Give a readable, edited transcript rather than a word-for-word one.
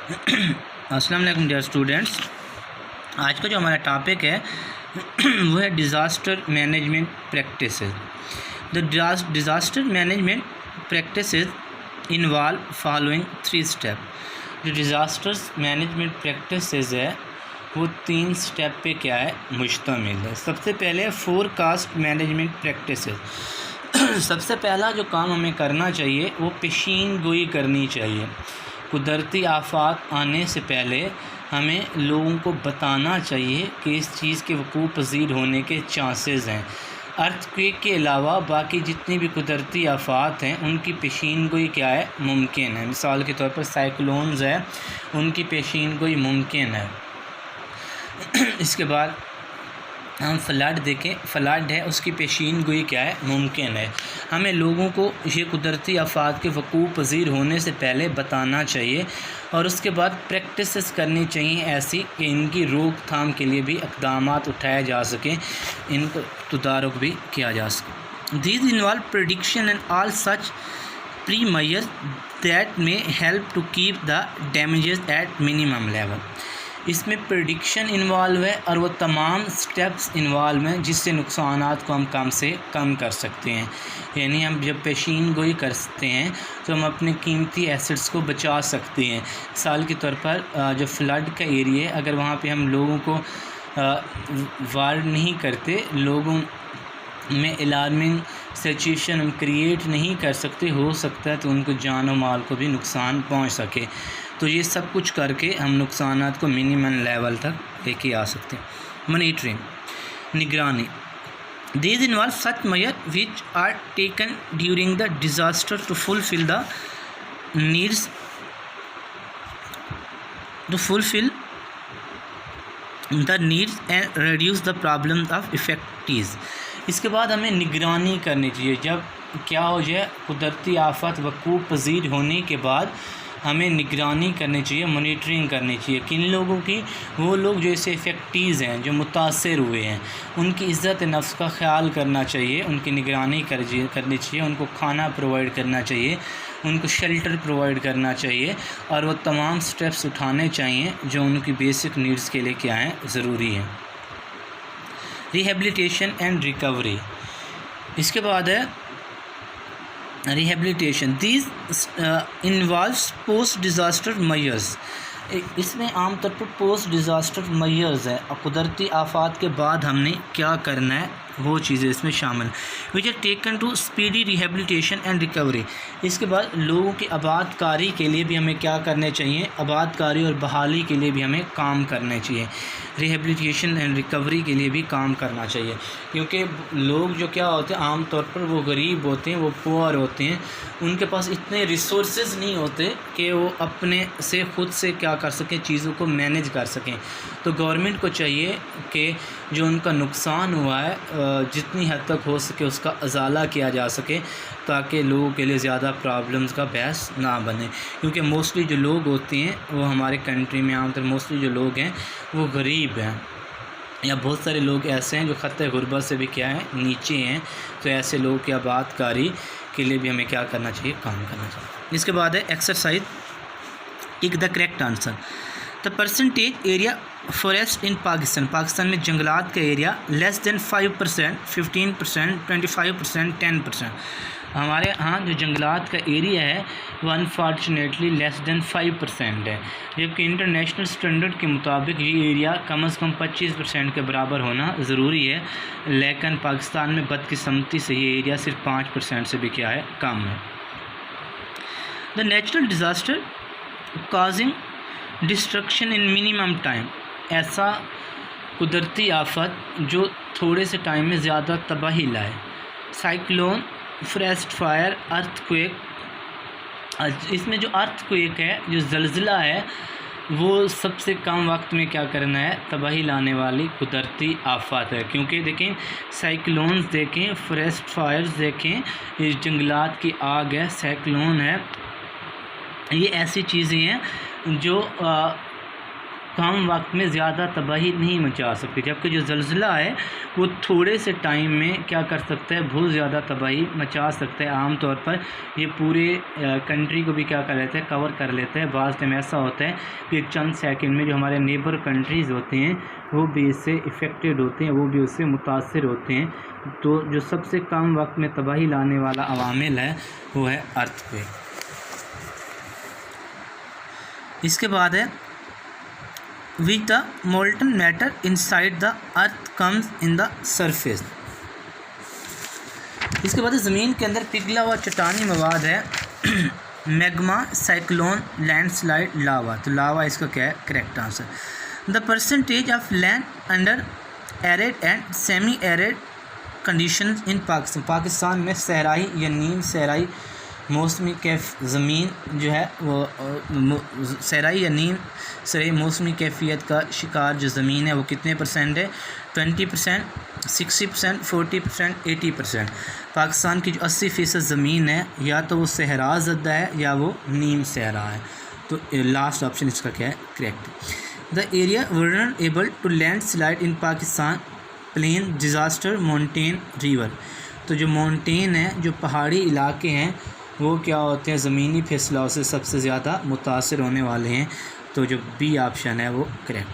अस्सलाम वालेकुम dear students. आज का जो हमारा टॉपिक है वो है disaster management practices. The disaster management practices involve following 3 step. जो डिज़ास्टर्स मैनेजमेंट प्रैक्टिसेस है वो 3 स्टेप पे क्या है, मुश्तमिल है। सबसे पहले फोरकास्ट मैनेजमेंट प्रैक्टिसेस। सबसे पहला जो काम हमें करना चाहिए वो पेशीन गोई करनी चाहिए। कुदरती आफात आने से पहले हमें लोगों को बताना चाहिए कि इस चीज़ के वकूअ पज़ीर होने के चांसेस हैं। अर्थक्वेक के अलावा बाकी जितनी भी कुदरती आफात हैं उनकी पेशीन गोई क्या है, मुमकिन है। मिसाल के तौर पर साइक्लोन्स है, उनकी पेशीन गोई मुमकिन है। इसके बाद हम फ्लड देखें, फ्लड है उसकी पेशीन गोई क्या है, मुमकिन है। हमें लोगों को ये कुदरती आफात के वकूअ पज़ीर होने से पहले बताना चाहिए और उसके बाद प्रैक्टिसेस करनी चाहिए ऐसी कि इनकी रोकथाम के लिए भी इक़दामात उठाए जा सकें, इनको तदारुक भी किया जा सके। These involve prediction and all such pre measures that में help to keep the damages at minimum level. इसमें प्रेडिक्शन इन्वॉल्व है और वो तमाम स्टेप्स इन्वॉल्व हैं जिससे नुकसानात को हम कम से कम कर सकते हैं। यानी हम जब पेशीन गोई करते हैं तो हम अपने कीमती एसेट्स को बचा सकते हैं। मिसाल के तौर पर जो फ्लड का एरिया है, अगर वहाँ पे हम लोगों को वार्न नहीं करते, लोगों में अलार्मिंग सिचुएशन हम क्रिएट नहीं कर सकते, हो सकता है तो उनको जान और माल को भी नुकसान पहुंच सके। तो ये सब कुछ करके हम नुकसानात को मिनिमम लेवल तक लेके आ सकते हैं। मॉनिटरिंग, निगरानी। These involve such measure which are taken during the disaster to fulfil the needs and reduce the problem of effective. इसके बाद हमें निगरानी करनी चाहिए। जब क्या हो जाए, कुदरती आफत वकूअ पज़ीर होने के बाद हमें निगरानी करनी चाहिए, मॉनिटरिंग करनी चाहिए। किन लोगों की? वो लोग जो इससे इफ़ेक्टिव हैं, जो मुतासर हुए हैं, उनकी इज़्ज़त नफ्स का ख्याल करना चाहिए, उनकी निगरानी करनी चाहिए, उनको खाना प्रोवाइड करना चाहिए, उनको शेल्टर प्रोवाइड करना चाहिए और वो तमाम स्टेप्स उठाने चाहिए जो उनकी बेसिक नीड्स के लिए क्या हैं, ज़रूरी हैं। Rehabilitation and recovery. इसके बाद है rehabilitation. These involves post disaster measures. इसमें आमतौर पर पोस्ट डिज़ास्टर मेजर्स है और कुदरती आफात के बाद हमने क्या करना है वो चीज़ें इसमें शामिल, which are taken to speedy rehabilitation and recovery. इसके बाद लोगों की आबादकारी के लिए भी हमें क्या करने चाहिए, आबादकारी और बहाली के लिए भी हमें काम करने चाहिए, रिहेबिलिटेशन एंड रिकवरी के लिए भी काम करना चाहिए। क्योंकि लोग जो क्या होते हैं, आम तौर पर वो गरीब होते हैं, वो पुअर होते हैं, उनके पास इतने रिसोर्सेज नहीं होते कि वो अपने से खुद से क्या कर सकें, चीज़ों को मैनेज कर सकें। तो गवर्नमेंट को चाहिए कि जो उनका नुकसान हुआ है जितनी हद तक हो सके उसका अजाला किया जा सके ताकि लोगों के लिए ज़्यादा प्रॉब्लम्स का बहस ना बने। क्योंकि मोस्टली जो लोग होते हैं वो हमारे कंट्री में आमतौर मोस्टली जो लोग हैं वो गरीब हैं, या बहुत सारे लोग ऐसे हैं जो ख़तरे गुर्बत से भी क्या है, नीचे हैं। तो ऐसे लोगों की आबादकारी के लिए भी हमें क्या करना चाहिए, काम करना चाहिए। इसके बाद है exercise tick the correct answer. The percentage area forest इन पाकिस्तान। पाकिस्तान में जंगलात का एरिया लेस देन 5%, 15%, 25%, 10%। हमारे यहाँ जो जंगलात का एरिया है वो अनफॉर्चुनेटली लेस देन 5% है, जबकि इंटरनेशनल स्टैंडर्ड के मुताबिक ये एरिया कम से कम 25% के बराबर होना ज़रूरी है। लेकिन पाकिस्तान में बदकिस्मती से ये एरिया सिर्फ 5% से भी क्या है, कम है। The natural disaster causing destruction in minimum time. ऐसा कुदरती आफत जो थोड़े से टाइम में ज़्यादा तबाही लाए। Cyclone, forest fire, earthquake. इसमें जो अर्थक्वेक है, जो ज़लज़ला है, वो सबसे कम वक्त में क्या करना है, तबाही लाने वाली कुदरती आफत है। क्योंकि देखें साइक्लोन्स देखें, फॉरेस्ट फायर्स देखें, ये जंगलात की आग है, साइक्लोन है, ये ऐसी चीज़ें हैं जो कम वक्त में ज़्यादा तबाही नहीं मचा सकती, जबकि जो ज़लज़ला है वो थोड़े से टाइम में क्या कर सकता है, बहुत ज़्यादा तबाही मचा सकता है। आम तौर पर ये पूरे कंट्री को भी क्या कर लेते हैं, कवर कर लेते हैं। बाज़ टाइम ऐसा होता है कि चंद सेकंड में जो हमारे नेबर कंट्रीज़ होते हैं वो भी इससे इफ़ेक्टेड होते हैं, वो भी उससे मुतासिर होते हैं। तो जो सबसे कम वक्त में तबाही लाने वाला अवामिल है वो है अर्थक्वेक। इसके बाद है which the molten matter inside the earth comes in the surface. इसके बाद ज़मीन के अंदर पिघला हुआ चट्टानी मवाद है मैग्मा, साइक्लोन, लैंडस्लाइड, लावा। तो लावा इसका क्या है correct answer. The percentage of land under arid and semi arid conditions इन पाकिस्तान। पाकिस्तान में सहराई या नीम सहराई मौसमी कैफ ज़मीन जो है वो सहराई या नीम सहराई मौसमी कैफियत का शिकार जो ज़मीन है वो कितने परसेंट है, 20%, 60%, 40%, 80%। पाकिस्तान की जो 80% ज़मीन है या तो वो सहरा ज़दा है या वो नीम सहरा है। तो लास्ट ऑप्शन इसका क्या है correct. The area vulnerable to landslide in Pakistan plain, disaster, mountain, river. तो जो माउंटेन है, जो पहाड़ी इलाके हैं वो क्या होते हैं, ज़मीनी फिसलाव से सबसे ज़्यादा मुतासिर होने वाले हैं। तो जो बी ऑप्शन है वो करेक्ट।